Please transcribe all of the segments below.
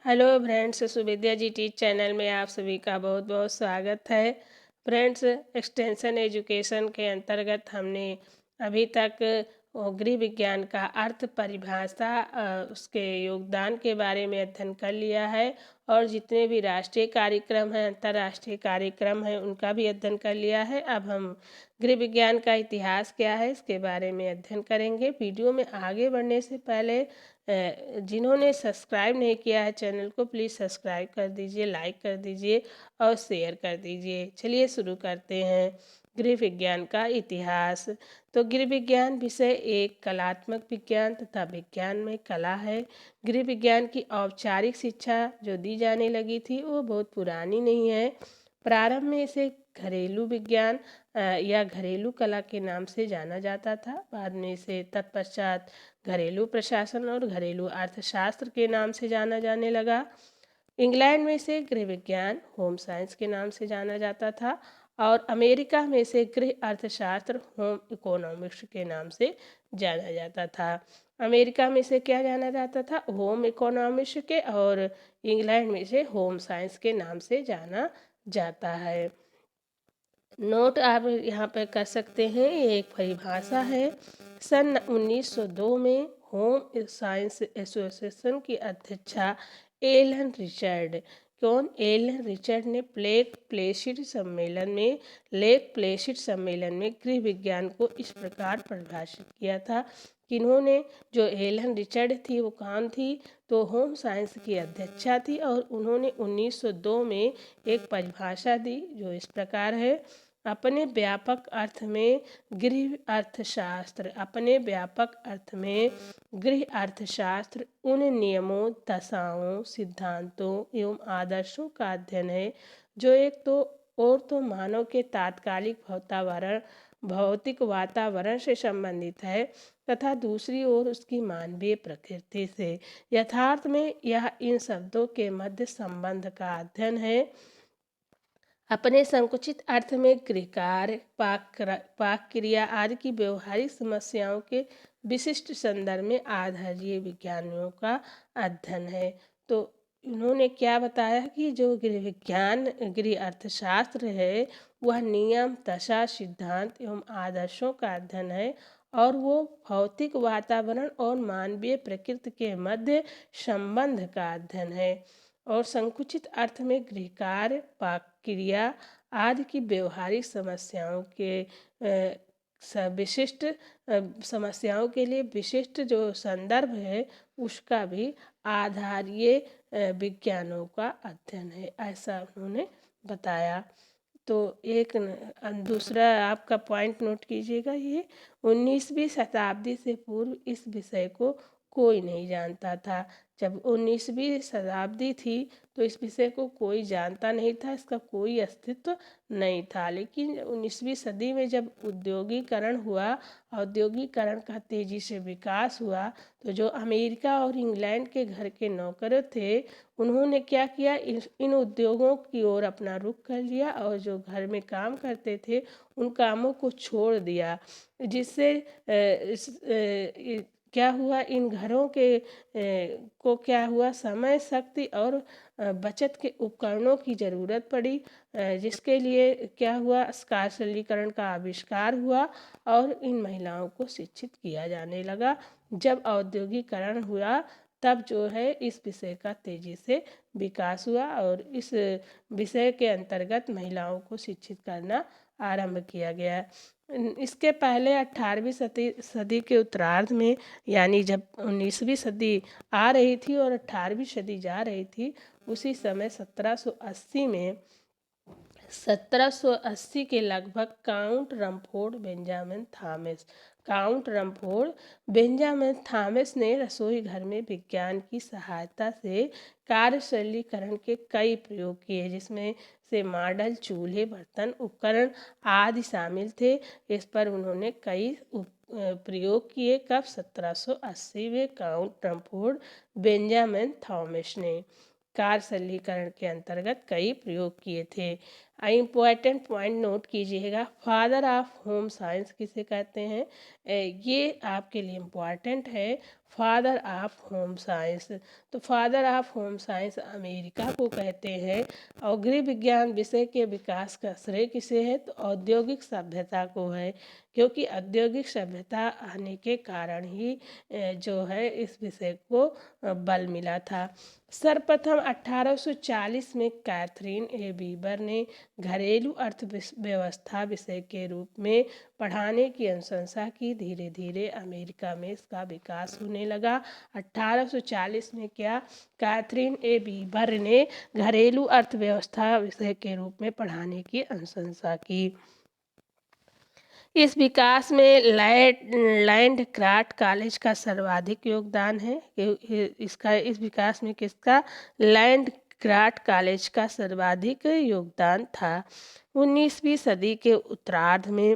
Hello friends, सुविद्या जी teach channel में आप सभी का बहुत बहुत स्वागत है। फ्रेंड्स, एक्सटेंशन एजुकेशन के अंतर्गत हमने अभी तक गृह विज्ञान का अर्थ, परिभाषा, उसके योगदान के बारे में अध्ययन कर लिया है और जितने भी राष्ट्रीय कार्यक्रम हैं, अंतर्राष्ट्रीय कार्यक्रम हैं, उनका भी अध्ययन कर लिया है। अब हम गृह विज्ञान का इतिहास क्या है इसके बारे में अध्ययन करेंगे। वीडियो में आगे बढ़ने से पहले जिन्होंने सब्सक्राइब नहीं किया है चैनल को, प्लीज़ सब्सक्राइब कर दीजिए, लाइक कर दीजिए और शेयर कर दीजिए। चलिए शुरू करते हैं। गृह विज्ञान का इतिहास। तो गृह विज्ञान विषय एक कलात्मक विज्ञान तथा विज्ञान में कला है। गृह विज्ञान की औपचारिक शिक्षा जो दी जाने लगी थी वो बहुत पुरानी नहीं है। प्रारंभ में इसे घरेलू विज्ञान या घरेलू कला के नाम से जाना जाता था। बाद में इसे तत्पश्चात घरेलू प्रशासन और घरेलू अर्थशास्त्र के नाम से जाना जाने लगा। इंग्लैंड में इसे गृह विज्ञान, होम साइंस के नाम से जाना जाता था और अमेरिका में इसे गृह अर्थशास्त्र, होम इकोनॉमिक्स के नाम से जाना जाता था। अमेरिका में इसे क्या जाना जाता था? होम इकोनॉमिक्स के, और इंग्लैंड में इसे होम साइंस के नाम से जाना जाता है। नोट आप यहाँ पर कर सकते हैं, ये एक परिभाषा है। सन 1902 में होम साइंस एसोसिएशन की अध्यक्षा एलन रिचर्ड, एलन रिचर्ड ने लेक प्लेसिड सम्मेलन में गृह विज्ञान को इस प्रकार परिभाषित किया था कि इन्होंने, जो एलन रिचर्ड थी वो कौन थी? तो होम साइंस की अध्यक्षा थी और उन्होंने 1902 में एक परिभाषा दी जो इस प्रकार है। अपने व्यापक अर्थ में गृह अर्थशास्त्र उन नियमों, दशाओं, सिद्धांतों एवं आदर्शों का अध्ययन है जो एक तो मानव के तात्कालिक भौतिक वातावरण से संबंधित है तथा दूसरी ओर उसकी मानवीय प्रकृति से। यथार्थ में यह इन शब्दों के मध्य संबंध का अध्ययन है। अपने संकुचित अर्थ में गृह कार्य, पाक क्रिया आदि की व्यवहारिक समस्याओं के विशिष्ट संदर्भ में आधारीय विज्ञानों का अध्ययन है। तो इन्होंने क्या बताया कि जो गृह अर्थशास्त्र है वह नियम, दशा, सिद्धांत एवं आदर्शों का अध्ययन है और वो भौतिक वातावरण और मानवीय प्रकृति के मध्य संबंध का अध्ययन है। और संकुचित अर्थ में गृह कार्य, पाक क्रिया आदि की व्यवहारिक समस्याओं के लिए विशिष्ट जो संदर्भ है उसका भी आधारीय विज्ञानों का अध्ययन है, ऐसा उन्होंने बताया। तो एक दूसरा आपका पॉइंट नोट कीजिएगा, ये 19वीं शताब्दी से पूर्व इस विषय को कोई नहीं जानता था। जब 19वीं शताब्दी थी तो इस विषय को कोई जानता नहीं था, इसका कोई अस्तित्व नहीं था। लेकिन 19वीं सदी में जब औद्योगिकरण का तेजी से विकास हुआ तो जो अमेरिका और इंग्लैंड के घर के नौकर थे उन्होंने क्या किया, इन उद्योगों की ओर अपना रुख कर लिया और जो घर में काम करते थे उन कामों को छोड़ दिया, जिससे क्या हुआ, इन घरों को क्या हुआ, समय, शक्ति और बचत के उपकरणों की ज़रूरत पड़ी, जिसके लिए क्या हुआ, सरलीकरण का आविष्कार हुआ और इन महिलाओं को शिक्षित किया जाने लगा। जब औद्योगिकरण हुआ तब जो है इस विषय का तेजी से विकास हुआ और इस विषय के अंतर्गत महिलाओं को शिक्षित करना आरंभ किया गया। इसके पहले 18वीं सदी के उत्तरार्ध में, यानी जब 19वीं सदी आ रही थी और 18वीं सदी जा रही थी, उसी समय 1780 के लगभग काउंट रमफोर्ड बेंजामिन थॉमस ने रसोई घर में विज्ञान की सहायता से कार्यशैलीकरण के कई प्रयोग किए, जिसमें से मॉडल, चूल्हे, बर्तन, उपकरण आदि शामिल थे। इस पर उन्होंने कई प्रयोग किए। कब? 1780 में काउंट रमफोर्ड बेंजामिन थॉमस ने कार्यशैलीकरण के अंतर्गत कई प्रयोग किए थे। इम्पोर्टेंट पॉइंट नोट कीजिएगा, फादर ऑफ होम साइंस किसे कहते हैं, ये आपके लिए इम्पॉर्टेंट है। फादर ऑफ होम साइंस, तो father of home science America को कहते हैं। और गृह विज्ञान विषय के विकास का श्रेय किसे है, तो औद्योगिक सभ्यता को है, क्योंकि औद्योगिक सभ्यता आने के कारण ही जो है इस विषय को बल मिला था। सर्वप्रथम 1840 में कैथरीन ए बीबर ने घरेलू अर्थव्यवस्था विषय के रूप में पढ़ाने की अनुशंसा की। धीरे धीरे अमेरिका में इसका विकास होने लगा। 1840 में क्या, कैथरीन ए बीबर ने घरेलू अर्थव्यवस्था विषय के रूप में पढ़ाने की अनुशंसा की। इस विकास में लैंडक्राफ्ट कॉलेज का सर्वाधिक योगदान है। इस विकास में किसका, लैंडक्राफ्ट कॉलेज का सर्वाधिक योगदान था। 19वीं सदी के उत्तरार्ध में,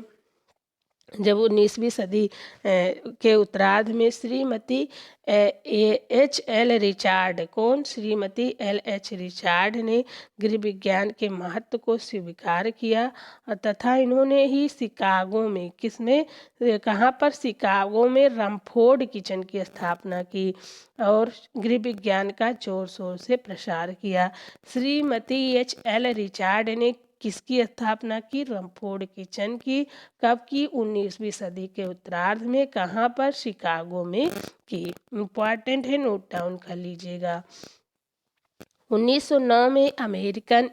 जब 19वीं सदी के उत्तरार्ध में श्रीमती H.L. रिचार्ड, कौन, श्रीमती L.H. रिचार्ड ने गृह विज्ञान के महत्व को स्वीकार किया तथा इन्होंने ही शिकागो में, किसमें, कहाँ पर, शिकागो में रमफोर्ड किचन की स्थापना की और गृह विज्ञान का जोर शोर से प्रसार किया। श्रीमती H.L. रिचार्ड ने किसकी स्थापना की, रमफोर्ड किचन की। कब की, 19वीं सदी के उत्तरार्ध में, कहाँ पर, शिकागो में की। इम्पॉर्टेंट है, नोट डाउन कर लीजिएगा। 1909 में अमेरिकन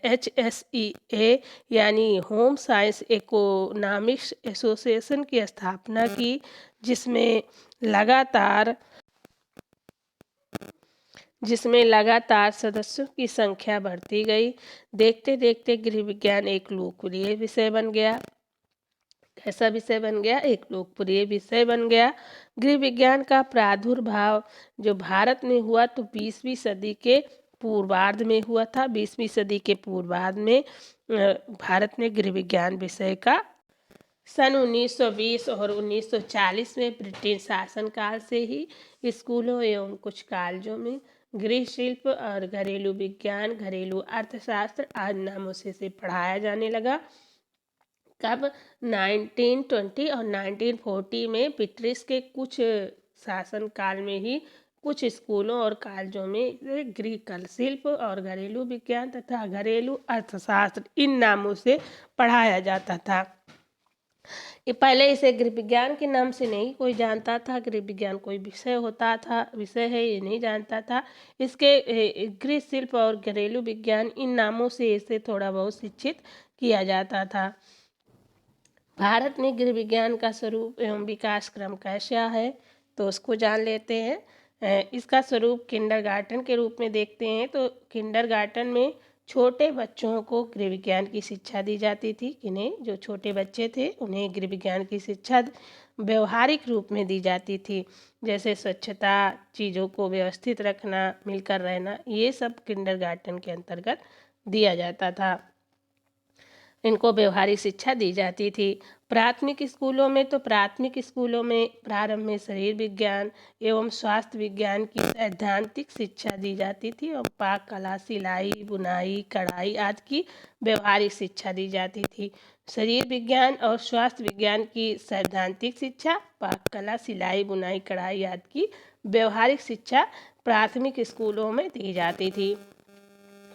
HSEA यानी होम साइंस इकोनॉमिक्स एसोसिएशन की स्थापना की, जिसमें लगातार सदस्यों की संख्या बढ़ती गई। देखते देखते गृह विज्ञान एक लोकप्रिय विषय बन गया। कैसा विषय बन गया, एक लोकप्रिय विषय बन गया। गृह विज्ञान का प्रादुर्भाव जो भारत में हुआ तो 20वीं सदी के पूर्वार्ध में हुआ था। 20वीं सदी के पूर्वार्ध में भारत में गृह विज्ञान विषय का सन 1920 और 1940 में ब्रिटिश शासनकाल से ही स्कूलों एवं कुछ कॉलेजों में गृह शिल्प और घरेलू विज्ञान, घरेलू अर्थशास्त्र आदि नामों से पढ़ाया जाने लगा। कब, 1920 और 1940 में ब्रिटिश के कुछ शासनकाल में ही कुछ स्कूलों और कॉलेजों में गृह शिल्प और घरेलू विज्ञान तथा घरेलू अर्थशास्त्र इन नामों से पढ़ाया जाता था। ये पहले इसे गृह विज्ञान के नाम से नहीं कोई जानता था। गृह विज्ञान कोई विषय होता था, विषय है ये नहीं जानता था। इसके गृह शिल्प और घरेलू विज्ञान इन नामों से इसे थोड़ा बहुत शिक्षित किया जाता था। भारत में गृह विज्ञान का स्वरूप एवं विकास क्रम कैसा है तो उसको जान लेते हैं। इसका स्वरूप किंडरगार्टन के रूप में देखते हैं तो किंडरगार्टन में छोटे बच्चों को गृह विज्ञान की शिक्षा दी जाती थी। किन्हें, जो छोटे बच्चे थे उन्हें गृह विज्ञान की शिक्षा व्यवहारिक रूप में दी जाती थी, जैसे स्वच्छता, चीज़ों को व्यवस्थित रखना, मिलकर रहना, ये सब किंडरगार्टन के अंतर्गत दिया जाता था। इनको व्यवहारिक शिक्षा दी जाती थी। प्राथमिक स्कूलों में प्रारंभ में शरीर विज्ञान एवं स्वास्थ्य विज्ञान की सैद्धांतिक शिक्षा दी जाती थी और पाक कला, सिलाई, बुनाई, कढ़ाई आदि की व्यवहारिक शिक्षा दी जाती थी। शरीर विज्ञान और स्वास्थ्य विज्ञान की सैद्धांतिक शिक्षा, पाक कला, सिलाई, बुनाई, कढ़ाई आदि की व्यवहारिक शिक्षा प्राथमिक स्कूलों में दी जाती थी।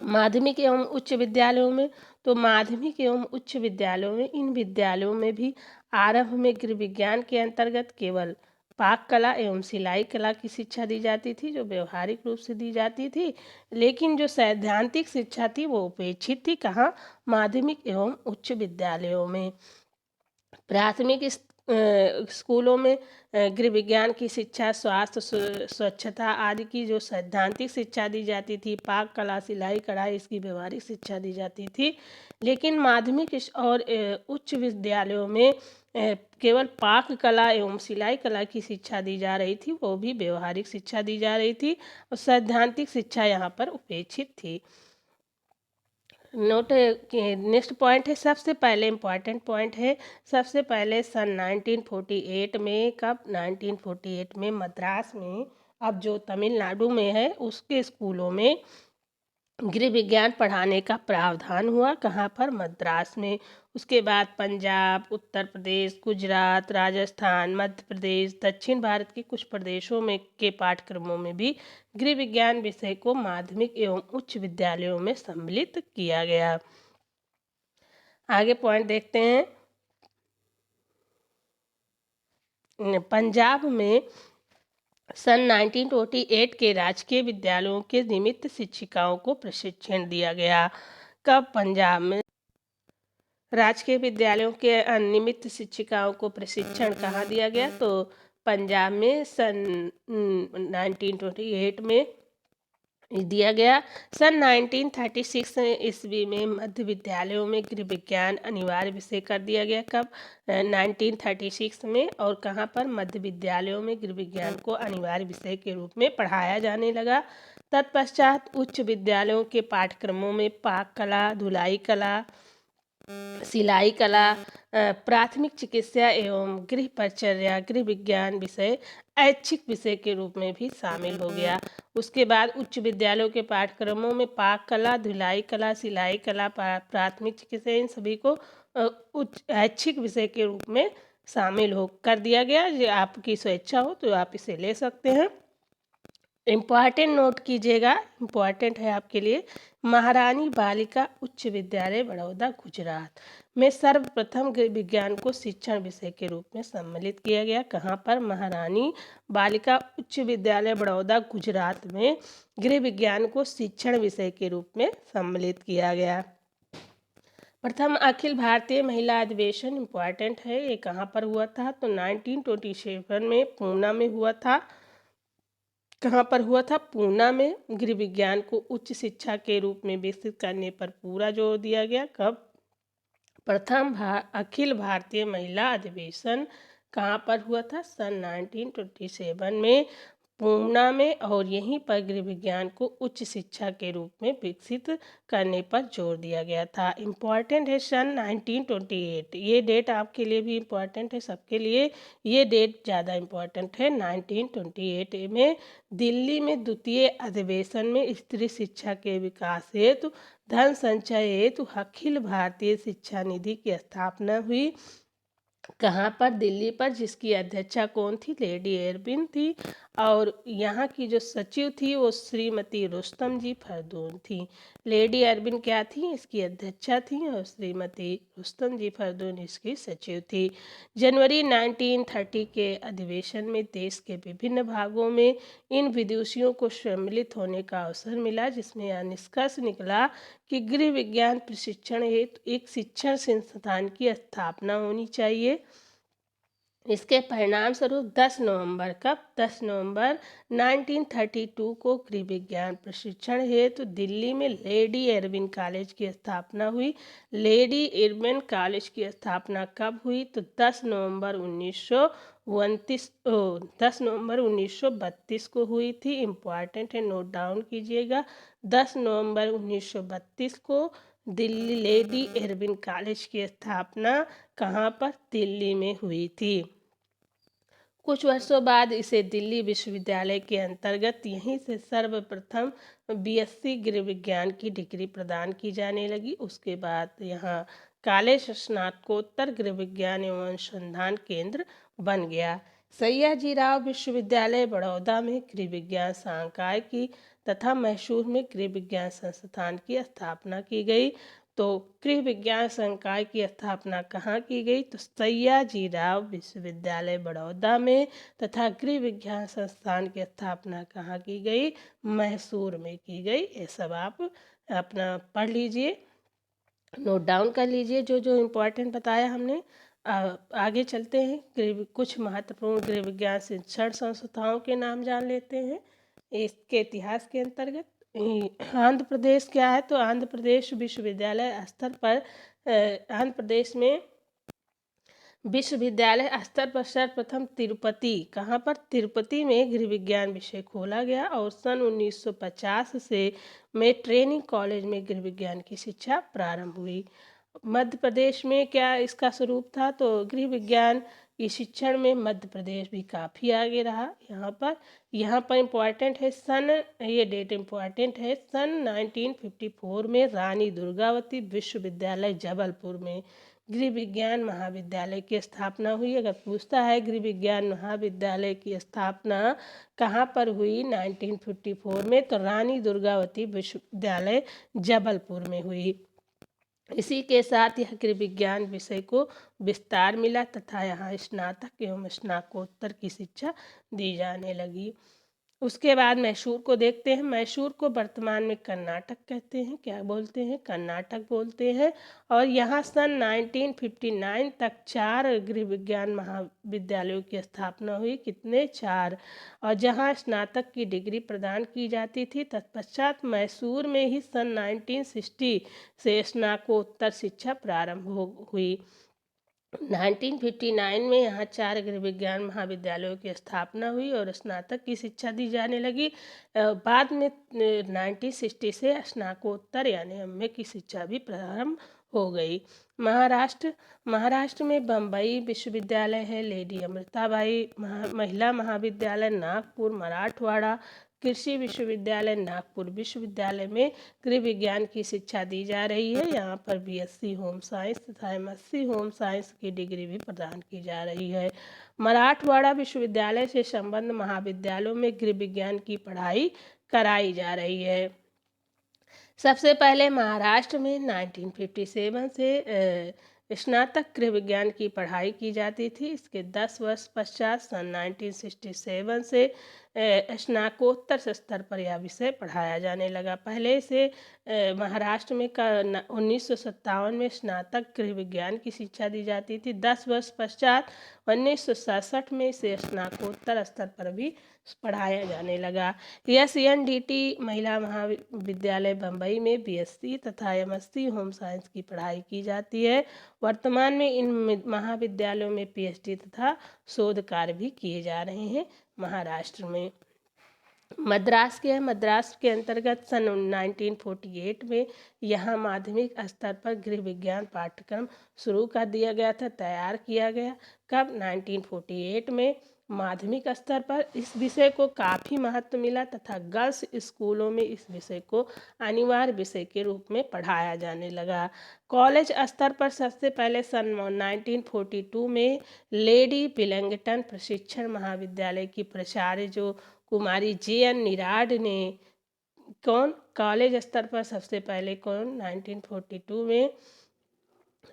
माध्यमिक एवं उच्च विद्यालयों में इन विद्यालयों में भी आरंभ में गृह विज्ञान के अंतर्गत केवल पाक कला एवं सिलाई कला की शिक्षा दी जाती थी, जो व्यवहारिक रूप से दी जाती थी। लेकिन जो सैद्धांतिक शिक्षा थी वो उपेक्षित थी। कहाँ, माध्यमिक एवं उच्च विद्यालयों में। प्राथमिक स्कूलों में गृह विज्ञान की शिक्षा, स्वास्थ्य, स्वच्छता आदि की जो सैद्धांतिक शिक्षा दी जाती थी, पाक कला, सिलाई, कढ़ाई, इसकी व्यवहारिक शिक्षा दी जाती थी। लेकिन माध्यमिक और उच्च विद्यालयों में केवल पाक कला एवं सिलाई कला की शिक्षा दी जा रही थी, वो भी व्यवहारिक शिक्षा दी जा रही थी और सैद्धांतिक शिक्षा यहाँ पर उपेक्षित थी। नोट नेक्स्ट पॉइंट है, सबसे पहले इम्पॉर्टेंट पॉइंट है, सबसे पहले सन 1948 में, कब, 1948 में मद्रास में, अब जो तमिलनाडु में है, उसके स्कूलों में गृह विज्ञान पढ़ाने का प्रावधान हुआ। कहाँ पर? मद्रास में। उसके बाद पंजाब, उत्तर प्रदेश, गुजरात, राजस्थान, मध्य प्रदेश, दक्षिण भारत के कुछ प्रदेशों में के पाठ्यक्रमों में भी गृह विज्ञान विषय को माध्यमिक एवं उच्च विद्यालयों में सम्मिलित किया गया। आगे पॉइंट देखते हैं। पंजाब में सन 1928 के राजकीय विद्यालयों के निमित्त शिक्षिकाओं को प्रशिक्षण दिया गया। कब? पंजाब में राजकीय विद्यालयों के निमित्त शिक्षिकाओं को प्रशिक्षण कहाँ दिया गया? तो पंजाब में सन 1928 में दिया गया। सन 1936 ईस्वी में मध्य विद्यालयों में गृह विज्ञान अनिवार्य विषय कर दिया गया। कब? 1936 में। और कहाँ पर? मध्य विद्यालयों में गृह विज्ञान को अनिवार्य विषय के रूप में पढ़ाया जाने लगा। तत्पश्चात उच्च विद्यालयों के पाठ्यक्रमों में पाक कला, धुलाई कला, सिलाई कला, प्राथमिक चिकित्सा एवं गृह परिचर्या गृह विज्ञान विषय ऐच्छिक विषय के रूप में भी शामिल हो गया। उसके बाद उच्च विद्यालयों के पाठ्यक्रमों में पाक कला, धुलाई कला, सिलाई कला, प्राथमिक चिकित्सा इन सभी को उच्च ऐच्छिक विषय के रूप में शामिल हो कर दिया गया। जो आपकी स्वेच्छा हो तो आप इसे ले सकते हैं। इम्पॉर्टेंट नोट कीजिएगा, इम्पॉर्टेंट है आपके लिए। महारानी बालिका उच्च विद्यालय बड़ौदा गुजरात में सर्वप्रथम गृह विज्ञान को शिक्षण विषय के रूप में सम्मिलित किया गया। कहाँ पर? महारानी बालिका उच्च विद्यालय बड़ौदा गुजरात में गृह विज्ञान को शिक्षण विषय के रूप में सम्मिलित किया गया। प्रथम अखिल भारतीय महिला अधिवेशन इम्पॉर्टेंट है। ये कहाँ पर हुआ था? तो 1927 में पूना में हुआ था। कहाँ पर हुआ था? पूना में। गृह विज्ञान को उच्च शिक्षा के रूप में विकसित करने पर पूरा जोर दिया गया। कब? प्रथम अखिल भारतीय महिला अधिवेशन कहाँ पर हुआ था? सन 1927 में पूना में। और यहीं पर गृह विज्ञान को उच्च शिक्षा के रूप में विकसित करने पर जोर दिया गया था। इम्पॉर्टेंट है सन 1928। ये डेट आपके लिए भी इम्पॉर्टेंट है, सबके लिए ये डेट ज़्यादा इम्पॉर्टेंट है। 1928 में दिल्ली में द्वितीय अधिवेशन में स्त्री शिक्षा के विकास हेतु धन संचय हेतु अखिल भारतीय शिक्षा निधि की स्थापना हुई। कहाँ पर? दिल्ली पर, जिसकी अध्यक्षा कौन थी? लेडी एरबिन थी। और यहाँ की जो सचिव थी वो श्रीमती रुस्तम जी फरदून थी। लेडी एरबिन क्या थी? इसकी अध्यक्षा थी और श्रीमती रुस्तम जी फरदून इसकी सचिव थी। जनवरी 1930 के अधिवेशन में देश के विभिन्न भागों में इन विदुषियों को सम्मिलित होने का अवसर मिला, जिसमें यह निष्कर्ष निकला कि गृह विज्ञान प्रशिक्षण हेतु एक शिक्षण संस्थान की स्थापना होनी चाहिए। इसके परिणाम स्वरूप 10 नवंबर कब? 10 नवंबर 1932 को गृह विज्ञान प्रशिक्षण हेतु दिल्ली में लेडी एरविन कॉलेज की स्थापना हुई। लेडी एरविन कॉलेज की स्थापना कब हुई? तो 10 नवंबर 1932 को हुई थी। इम्पॉर्टेंट है, नोट डाउन कीजिएगा। 10 नवंबर 1932 को दिल्ली लेडी एरविन कॉलेज की स्थापना कहाँ पर? दिल्ली में हुई थी। कुछ वर्षों बाद इसे दिल्ली विश्वविद्यालय के अंतर्गत यहीं से सर्वप्रथम बीएससी गृह विज्ञान की डिग्री प्रदान की जाने लगी। उसके बाद यहाँ कॉलेज स्नातकोत्तर गृह विज्ञान एवं अनुसंधान केंद्र बन गया। सैयाजीराव विश्वविद्यालय बड़ौदा में गृह विज्ञान संकाय की तथा मैसूर में गृह विज्ञान संस्थान की स्थापना की गई। तो गृह विज्ञान संकाय की स्थापना कहाँ की गई? तो सैयाजीराव विश्वविद्यालय बड़ौदा में। तथा गृह विज्ञान संस्थान की स्थापना कहाँ की गई? मैसूर में की गई। ये सब आप अपना पढ़ लीजिए, नोट डाउन कर लीजिए जो जो इम्पोर्टेंट बताया हमने। आगे चलते हैं, कुछ महत्वपूर्ण गृह विज्ञान शिक्षण संस्थाओं के नाम जान लेते हैं इसके इतिहास के अंतर्गत। आंध्र प्रदेश क्या है? तो आंध्र प्रदेश विश्वविद्यालय स्तर पर आंध्र प्रदेश में विश्वविद्यालय स्तर पर सर्वप्रथम तिरुपति, कहाँ पर? तिरुपति में गृह विज्ञान विषय खोला गया। और सन 1950 से में ट्रेनिंग कॉलेज में गृह विज्ञान की शिक्षा प्रारंभ हुई। मध्य प्रदेश में क्या इसका स्वरूप था? तो गृह विज्ञान कि शिक्षण में मध्य प्रदेश भी काफ़ी आगे रहा। यहाँ पर इम्पॉर्टेंट है ये डेट इम्पॉर्टेंट है, सन 1954 में रानी दुर्गावती विश्वविद्यालय जबलपुर में गृह विज्ञान महाविद्यालय की स्थापना हुई। अगर पूछता है गृह विज्ञान महाविद्यालय की स्थापना कहाँ पर हुई 1954 में, तो रानी दुर्गावती विश्वविद्यालय जबलपुर में हुई। इसी के साथ यह गृह विज्ञान विषय को विस्तार मिला तथा यहाँ स्नातक एवं स्नातकोत्तर की शिक्षा दी जाने लगी। उसके बाद मैसूर को देखते हैं। मैसूर को वर्तमान में कर्नाटक कहते हैं। क्या बोलते हैं? कर्नाटक बोलते हैं। और यहाँ सन 1959 तक 4 गृह विज्ञान महाविद्यालयों की स्थापना हुई। कितने? 4। और जहाँ स्नातक की डिग्री प्रदान की जाती थी। तत्पश्चात मैसूर में ही सन 1960 से स्नातकोत्तर शिक्षा प्रारंभ हुई। 1959 में यहाँ 4 गृह विज्ञान महाविद्यालयों की स्थापना हुई और स्नातक की शिक्षा दी जाने लगी। बाद में 1960 से स्नातकोत्तर यानी एमए की शिक्षा भी प्रारंभ हो गई। महाराष्ट्र में बम्बई विश्वविद्यालय है, लेडी अमृताबाई महिला महाविद्यालय नागपुर, मराठवाड़ा कृषि विश्वविद्यालय नागपुर विश्वविद्यालय में गृह विज्ञान की शिक्षा दी जा रही है। यहाँ पर बीएससी होम साइंस तथा एमएससी होम साइंस की डिग्री भी प्रदान की जा रही है। मराठवाड़ा विश्वविद्यालय से संबद्ध महाविद्यालयों में गृह विज्ञान की पढ़ाई कराई जा रही है। सबसे पहले महाराष्ट्र में 1957 से स्नातक गृह विज्ञान की पढ़ाई की जाती थी। इसके 10 वर्ष पश्चात सन 1967 से स्नातकोत्तर स्तर पर यह विषय पढ़ाया जाने लगा। पहले से महाराष्ट्र में 1957 में स्नातक गृह विज्ञान की शिक्षा दी जाती थी। 10 वर्ष पश्चात 1967 में इसे स्नातकोत्तर स्तर पर भी पढ़ाया जाने लगा। SNDT महिला महाविद्यालय बम्बई में बीएससी तथा एमएससी होम साइंस की पढ़ाई की जाती है। वर्तमान में इन महाविद्यालयों में पीएचडी तथा शोध कार्य भी किए जा रहे हैं। महाराष्ट्र में मद्रास के अंतर्गत सन 1948 में यहाँ माध्यमिक स्तर पर गृह विज्ञान पाठ्यक्रम शुरू कर दिया गया था, तैयार किया गया। कब? 1948 में माध्यमिक स्तर पर इस विषय को काफ़ी महत्व मिला तथा गर्ल्स स्कूलों में इस विषय को अनिवार्य विषय के रूप में पढ़ाया जाने लगा। कॉलेज स्तर पर सबसे पहले सन 1942 में लेडी विलिंगटन प्रशिक्षण महाविद्यालय की प्राचार्य जो कुमारी JN निराड ने कॉलेज स्तर पर सबसे पहले 1942 में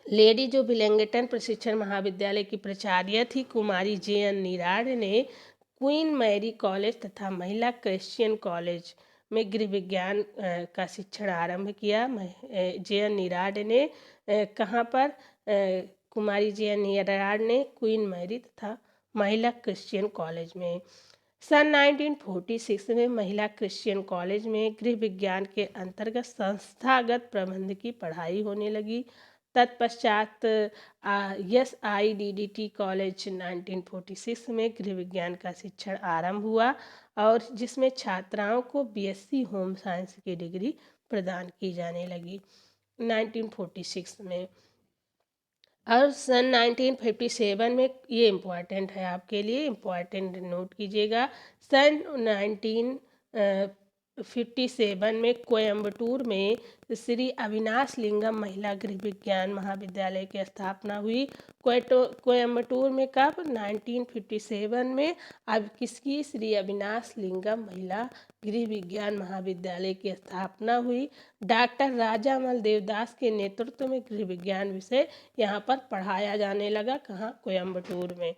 लेडी जो विलिंगटन प्रशिक्षण महाविद्यालय की प्राचार्य थी कुमारी JN निराड ने क्वीन मैरी कॉलेज तथा महिला क्रिश्चियन कॉलेज में गृह विज्ञान का शिक्षण आरंभ किया। JN निराड ने कहाँ पर? कुमारी JN निराड ने क्वीन मैरी तथा महिला क्रिश्चियन कॉलेज में। सन 1946 में महिला क्रिश्चियन कॉलेज में गृह विज्ञान के अंतर्गत संस्थागत प्रबंध की पढ़ाई होने लगी। तत्पश्चात SIDDT कॉलेज 1946 में गृह विज्ञान का शिक्षण आरंभ हुआ और जिसमें छात्राओं को BSc होम साइंस की डिग्री प्रदान की जाने लगी 1946 में। और सन 1957 में ये इम्पॉर्टेंट है आपके लिए, इम्पॉर्टेंट नोट कीजिएगा। सन 1957 में कोयम्बटूर में श्री अविनाश लिंगम महिला गृह विज्ञान महाविद्यालय की स्थापना हुई। कोयम्बटूर में कब? 1957 में। अब किसकी? श्री अविनाश लिंगम महिला गृह विज्ञान महाविद्यालय की स्थापना हुई। डॉक्टर राजामल देवदास के नेतृत्व में गृह विज्ञान विषय यहाँ पर पढ़ाया जाने लगा। कहाँ? कोयम्बटूर में।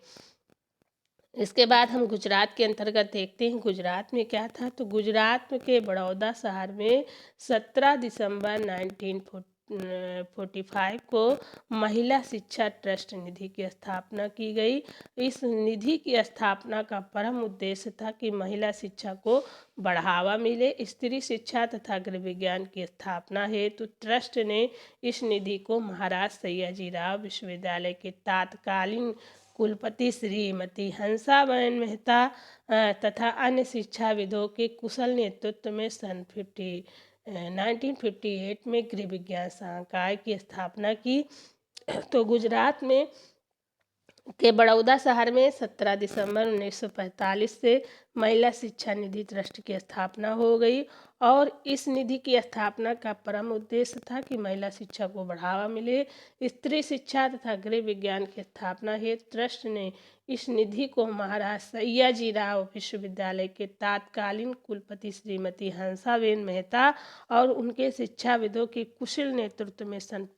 इसके बाद हम गुजरात के अंतर्गत देखते हैं। गुजरात में क्या था? तो गुजरात के बड़ौदा शहर में 17 दिसंबर 1945 को महिला शिक्षा ट्रस्ट निधि की स्थापना की गई। इस निधि की स्थापना का परम उद्देश्य था कि महिला शिक्षा को बढ़ावा मिले। स्त्री शिक्षा तथा गृह विज्ञान की स्थापना हेतु ट्रस्ट ने इस निधि को महाराज सयाजीराव विश्वविद्यालय के तत्कालीन कुलपति श्रीमती हंसाबेन मेहता तथा अन्य शिक्षाविदों के कुशल नेतृत्व में सन 1958 में गृह विज्ञान संकाय की स्थापना की। तो गुजरात में के बड़ौदा शहर में 17 दिसंबर 1945 से महिला शिक्षा निधि ट्रस्ट की स्थापना हो गई और इस निधि की स्थापना का परम उद्देश्य था कि महिला शिक्षा को बढ़ावा मिले। स्त्री शिक्षा तथा गृह विज्ञान की स्थापना हेतु ट्रस्ट ने इस निधि को महाराज सयाजीराव विश्वविद्यालय के तत्कालीन कुलपति श्रीमती हंसाबेन मेहता और उनके शिक्षाविदों के कुशल नेतृत्व में सन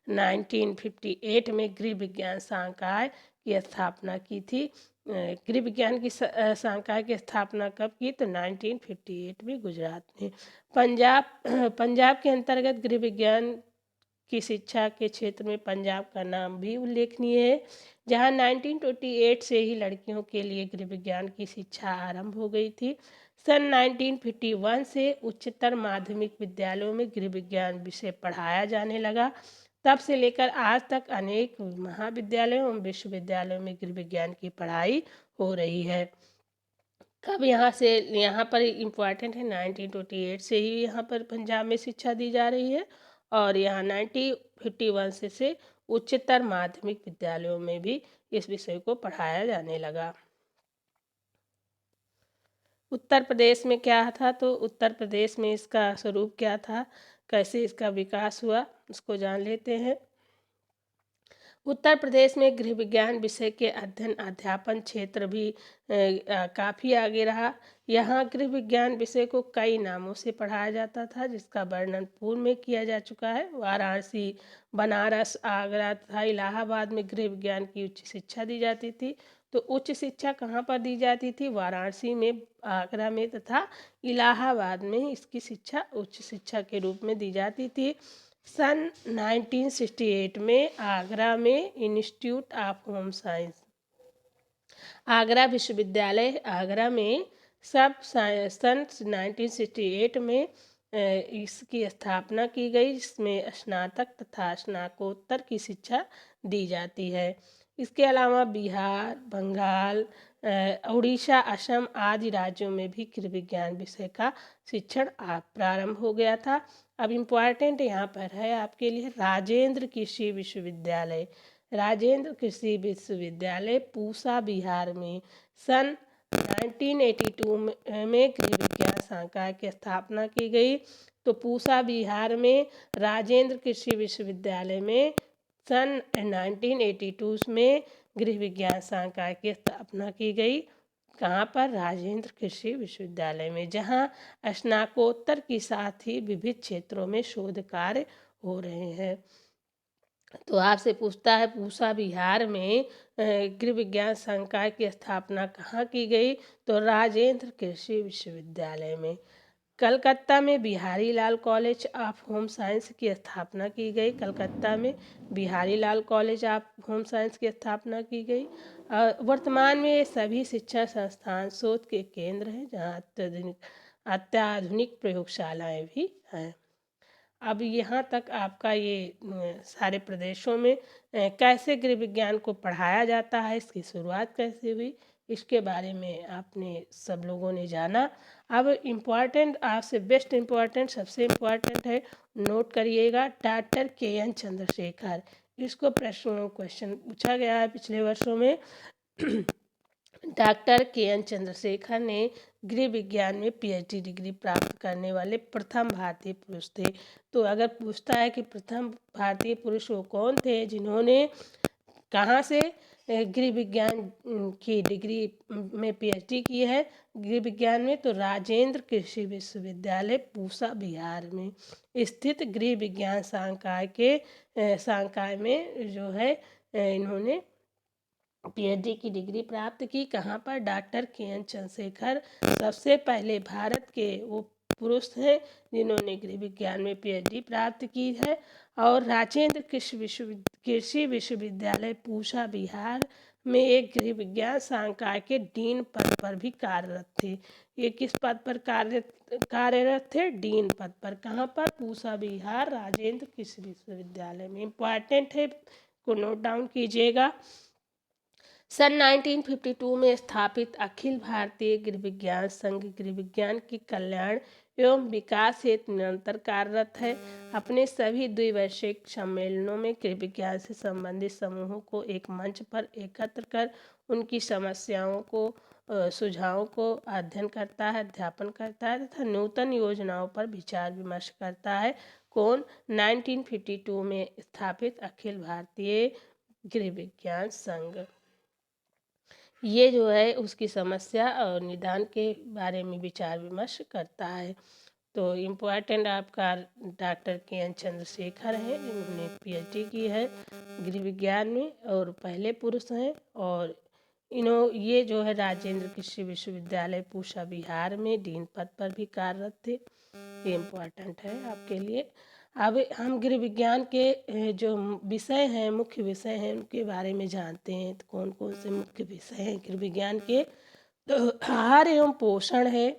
1958 में गृह विज्ञान संकाय की स्थापना की थी। गृह विज्ञान की संकाय की स्थापना कब की? तो 1958 में गुजरात में। पंजाब के अंतर्गत गृह विज्ञान की शिक्षा के क्षेत्र में पंजाब का नाम भी उल्लेखनीय है, जहां 1928 से ही लड़कियों के लिए गृह विज्ञान की शिक्षा आरंभ हो गई थी। सन 1951 से उच्चतर माध्यमिक विद्यालयों में गृह विज्ञान विषय पढ़ाया जाने लगा। तब से लेकर आज तक अनेक महाविद्यालयों एवं विश्वविद्यालयों में गृह विज्ञान की पढ़ाई हो रही है। कब यहाँ पर इम्पॉर्टेंट है, 1928 से ही यहाँ पर पंजाब में शिक्षा दी जा रही है और यहाँ 1951 से उच्चतर माध्यमिक विद्यालयों में भी इस विषय को पढ़ाया जाने लगा। उत्तर प्रदेश में क्या था? तो उत्तर प्रदेश में इसका स्वरूप क्या था, कैसे इसका विकास हुआ, उसको जान लेते हैं। उत्तर प्रदेश में गृह विज्ञान विषय के अध्ययन अध्यापन क्षेत्र भी काफ़ी आगे रहा। यहाँ गृह विज्ञान विषय को कई नामों से पढ़ाया जाता था, जिसका वर्णन पूर्व में किया जा चुका है। वाराणसी, बनारस, आगरा तथा इलाहाबाद में गृह विज्ञान की उच्च शिक्षा दी जाती थी। तो उच्च शिक्षा कहाँ पर दी जाती थी? वाराणसी में, आगरा में तथा इलाहाबाद में इसकी शिक्षा उच्च शिक्षा के रूप में दी जाती थी। सन 1968 में आगरा में institute of home science, Agra विश्वविद्यालय आगरा में सन 1968 में इसकी स्थापना की गई, जिसमें स्नातक तथा स्नातकोत्तर की शिक्षा दी जाती है। इसके अलावा बिहार, बंगाल, उड़ीसा, असम आदि राज्यों में भी गृह विज्ञान विषय का शिक्षण प्रारंभ हो गया था। अब इम्पॉर्टेंट यहाँ पर है आपके लिए राजेंद्र कृषि विश्वविद्यालय। राजेंद्र कृषि विश्वविद्यालय पूसा, बिहार में सन 1982 में गृह विज्ञान संकाय की स्थापना की गई। तो पूसा, बिहार में राजेंद्र कृषि विश्वविद्यालय में सन 1982 में गृह विज्ञान संकाय की स्थापना की गई। कहाँ पर? राजेंद्र कृषि विश्वविद्यालय में, जहाँ स्नातकोत्तर के साथ ही विविध क्षेत्रों में शोध कार्य हो रहे हैं। तो आपसे पूछता है पूसा, बिहार में गृह विज्ञान संकाय की स्थापना कहाँ की गई? तो राजेंद्र कृषि विश्वविद्यालय में। कलकत्ता में बिहारी लाल कॉलेज ऑफ होम साइंस की स्थापना की गई। कलकत्ता में बिहारी लाल कॉलेज ऑफ होम साइंस की स्थापना की गई। वर्तमान में ये सभी शिक्षा संस्थान शोध के केंद्र हैं, जहाँ अत्याधुनिक प्रयोगशालाएं भी हैं। अब यहाँ तक आपका ये सारे प्रदेशों में कैसे गृह विज्ञान को पढ़ाया जाता है, इसकी शुरुआत कैसे हुई, इसके बारे में आपने सब लोगों ने जाना। अब इम्पॉर्टेंट, आपसे बेस्ट इम्पॉर्टेंट, सबसे इम्पॉर्टेंट है, नोट करिएगा, डॉक्टर के.एन. चंद्रशेखर। इसको क्वेश्चन पूछा गया है पिछले वर्षों में। Doctor K. N.. चंद्रशेखर ने गृह विज्ञान में पीएचडी डिग्री प्राप्त करने वाले प्रथम भारतीय पुरुष थे। तो अगर पूछता है कि प्रथम भारतीय पुरुष वो कौन थे जिन्होंने कहाँ से गृह विज्ञान की डिग्री में पीएचडी की है गृह विज्ञान में, तो राजेंद्र कृषि विश्वविद्यालय पूसा, बिहार में स्थित गृह विज्ञान संकाय में जो है इन्होंने पीएचडी की डिग्री प्राप्त की। कहाँ पर? Doctor K. N.. चंद्रशेखर सबसे पहले भारत के वो पुरुष हैं जिन्होंने गृह विज्ञान में पीएचडी प्राप्त की है। और राजेंद्र कृषि विश्वविद्यालय पूसा, बिहार में एक गृह विज्ञान संकाय के डीन पद पर भी कार्यरत थे। ये किस पद पर कार्यरत थे? डीन पद पर। कहाँ पर? पूसा, बिहार, राजेंद्र कृषि विश्वविद्यालय में। इम्पॉर्टेंट है, को नोट डाउन कीजिएगा। सन 1952 में स्थापित अखिल भारतीय गृह विज्ञान संघ गृह विज्ञान की कल्याण एवं विकास हेतु निरंतर कार्यरत है। अपने सभी द्विवार्षिक सम्मेलनों में गृह विज्ञान से संबंधित समूहों को एक मंच पर एकत्र कर उनकी समस्याओं को सुझावों को अध्ययन करता है, अध्यापन करता है तथा नूतन योजनाओं पर विचार विमर्श करता है। कौन? 1952 में स्थापित अखिल भारतीय गृह विज्ञान संघ। ये जो है उसकी समस्या और निदान के बारे में विचार विमर्श करता है। तो इम्पोर्टेंट आपका डॉक्टर के.एन. चंद्रशेखर हैं, इन्होंने पीएचडी की है गृह विज्ञान में और पहले पुरुष हैं। और ये जो है राजेंद्र कृषि विश्वविद्यालय पूसा बिहार में डीन पद पर भी कार्यरत थे। ये इम्पोर्टेंट है आपके लिए। अब हम गृह विज्ञान के जो विषय हैं, मुख्य विषय हैं, उनके बारे में जानते हैं। तो कौन कौन से मुख्य विषय हैं गृह विज्ञान के? तो आहार एवं पोषण है,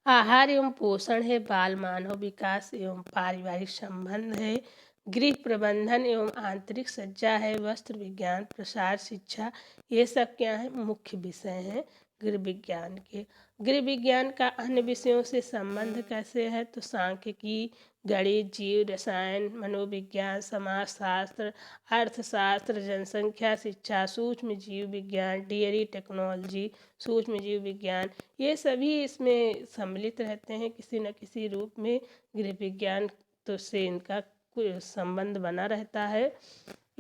आहार एवं पोषण है, बाल मानव विकास एवं पारिवारिक संबंध है, गृह प्रबंधन एवं आंतरिक सज्जा है, वस्त्र विज्ञान, प्रसार शिक्षा, ये सब क्या है? मुख्य विषय हैं गृह विज्ञान के। गृह विज्ञान का अन्य विषयों से संबंध कैसे है? तो सांख्यिकी, गणित, जीव रसायन, मनोविज्ञान, समाजशास्त्र, अर्थशास्त्र, जनसंख्या शिक्षा, सूक्ष्म जीव विज्ञान, डेयरी टेक्नोलॉजी, सूक्ष्म जीव विज्ञान, ये सभी इसमें सम्मिलित रहते हैं किसी न किसी रूप में। गृह विज्ञान तो से इनका कोई संबंध बना रहता है।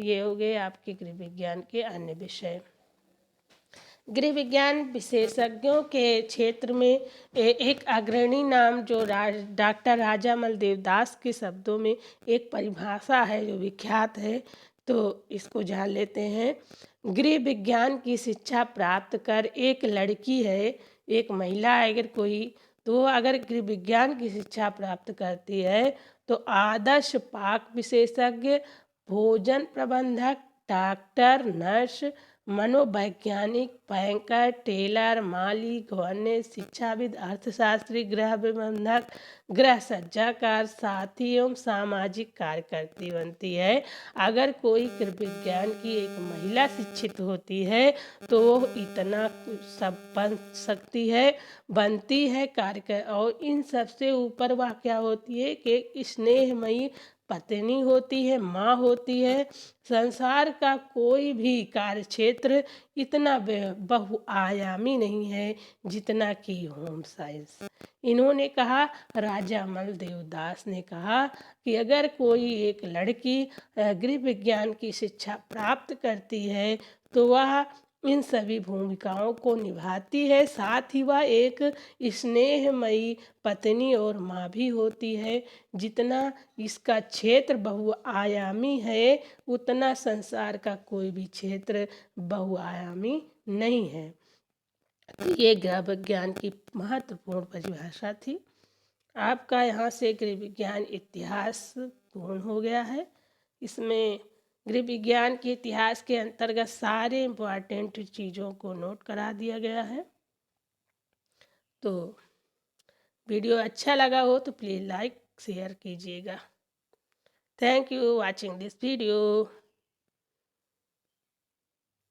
ये हो गए आपके गृह विज्ञान के अन्य विषय। गृह विज्ञान विशेषज्ञों के क्षेत्र में एक अग्रणी नाम जो डॉक्टर राजामल देवदास के शब्दों में एक परिभाषा है जो विख्यात है, तो इसको जान लेते हैं। गृह विज्ञान की शिक्षा प्राप्त कर एक लड़की है, एक महिला है अगर कोई, तो अगर गृह विज्ञान की शिक्षा प्राप्त करती है तो आदर्श पाक विशेषज्ञ, भोजन प्रबंधक, डॉक्टर, नर्स, मनोवैज्ञानिक, बैंकर, टेलर, माली, गवर्नर, शिक्षाविद, अर्थशास्त्री, गृह प्रबंधक, गृह सज्जाकार, साथी एवं सामाजिक कार्यकर्ती बनती है। अगर कोई गृह विज्ञान की एक महिला शिक्षित होती है तो वो इतना सब बन सकती है, बनती है कार्य। और इन सबसे ऊपर वह क्या होती है कि स्नेहमयी पत्नी होती है, माँ होती है। संसार का कोई भी कार्य क्षेत्र इतना बहुआयामी नहीं है जितना कि होम साइंस। इन्होंने कहा, राजामल देवदास ने कहा कि अगर कोई एक लड़की गृह विज्ञान की शिक्षा प्राप्त करती है तो वह इन सभी भूमिकाओं को निभाती है, साथ ही वह एक स्नेहमयी पत्नी और माँ भी होती है। जितना इसका क्षेत्र बहुआयामी है उतना संसार का कोई भी क्षेत्र बहुआयामी नहीं है। तो ये गृह विज्ञान की महत्वपूर्ण परिभाषा थी। आपका यहाँ से गृह विज्ञान इतिहास पूर्ण हो गया है। इसमें गृह विज्ञान के इतिहास के अंतर्गत सारे इम्पोर्टेंट चीज़ों को नोट करा दिया गया है। तो वीडियो अच्छा लगा हो तो प्लीज़ लाइक शेयर कीजिएगा। Thank you watching this video.